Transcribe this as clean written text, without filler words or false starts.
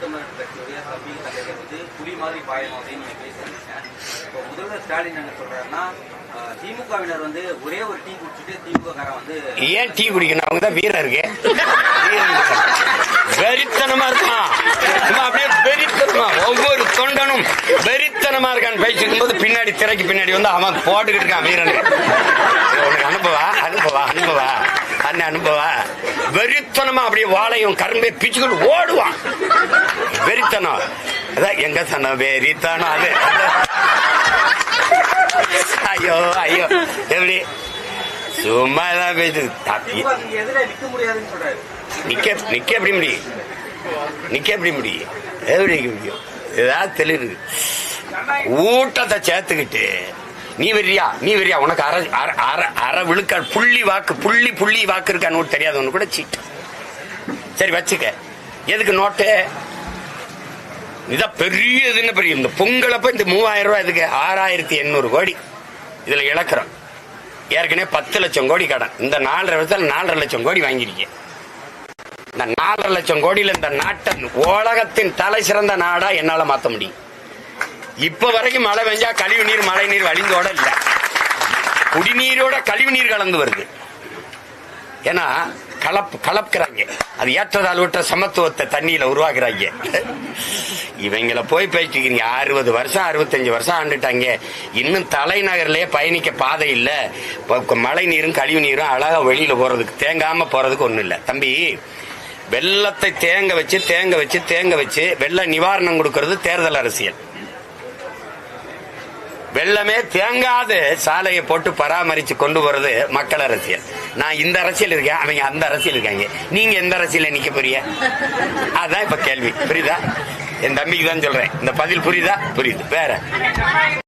தமிழர் கட்சியுடைய தம்பி தலைவர் வந்து புலி மாதிரி பாயணும் அப்படின்னு நீங்க பேசுறீங்க. இப்போ முதல்வர் ஸ்டாலின் என்ன சொல்றாருன்னா, திமுகவினர் வந்து ஒரே ஒரு டீ குடிச்சிட்டு திமுக காரன் வந்து ஏன் டீ குடிக்கணும்? அவங்கதான் வீரர் இருக்கு, வெறித்தனமா இருக்கான். அப்படியே வெறித்தனமா ஒவ்வொரு தொண்டனும் வெறித்தனமா இருக்கான்னு பேசிக்கும் போது பின்னாடி திரைக்கு பின்னாடி வந்து அவன் போட்டுக்கிட்டு இருக்கான் வீரன். அனுப்பவா அனுப்பவா அனுப்பவா அண்ணன் அனுப்பவா. வெறித்தனமா அப்படியே வாழையும் கரும்பே பிச்சுக்கிட்டு ஓடுவான். வெறித்தனம் அதான் எங்க சனம் வெறித்தனம். அது ஐயோ ஐயோ எப்படி சும்மாதான் பேசுது. நிக்க எப்படி முடியும்? நிக்க எப்படி முடியும்? எப்படி நிக்க முடியும்? ஏதாவது தெளிவு ஊட்டத்தை சேர்த்துக்கிட்டு நீ வரியா உனக்கு அரை விழுக்க புள்ளி வாக்கு இருக்கான்னு தெரியாதவனு கூட சீட்டு. சரி வச்சுக்க, எதுக்கு நோட்டு? இதான் பெரிய இதுன்னு பெரிய இந்த பொங்கலப்ப இந்த 3000 ரூபாய் இதுக்கு 6800 கோடி இதுல இழக்கிறோம். ஏற்கனவே 10 லட்சம் கோடி கடன். இந்த 4.5 வருஷத்துல 4.5 லட்சம் கோடி வாங்கியிருக்கேன். இந்த 4.5 லட்சம் கோடியில இந்த நாட்டை உலகத்தின் தலை சிறந்த நாடா என்னால மாத்த முடியும். இப்ப வரைக்கும் மழை பெஞ்சா கழிவு நீர் மழை நீர் வழிந்தோட இல்ல, குடிநீரோட கழிவு நீர் கலந்து வருது. ஏன்னா கலப்புறாங்க. அது ஏற்றதாழ்வற்ற சமத்துவத்தை தண்ணியில உருவாக்குறாங்க. இவங்களை போய் பேசிக்கிறீங்க. 60 வருஷம் 65 வருஷம் ஆண்டுட்டாங்க. இன்னும் தலைநகர்லயே பயணிக்க பாதை இல்ல. மழை நீரும் கழிவு நீரும் அழகா வெளியில போறதுக்கு தேங்காம போறதுக்கு ஒண்ணு இல்ல தம்பி. வெள்ளத்தை தேங்க வச்சு வெள்ள நிவாரணம் கொடுக்கறது தேர்தல் அரசியல். வெள்ளமே தேங்காது சாலையை போட்டு பராமரிச்சு கொண்டு போறது மக்கள் அரசியல். நான் இந்த அரசியல் இருக்கேன், அவங்க அந்த அரசியல் இருக்காங்க. நீங்க எந்த அரசியல நிக்க போறீங்க? அதான் இப்ப கேள்வி. புரியுதா? என் தம்பிக்கு தான் சொல்றேன். இந்த பதில் புரியுதா? புரியுது. வேற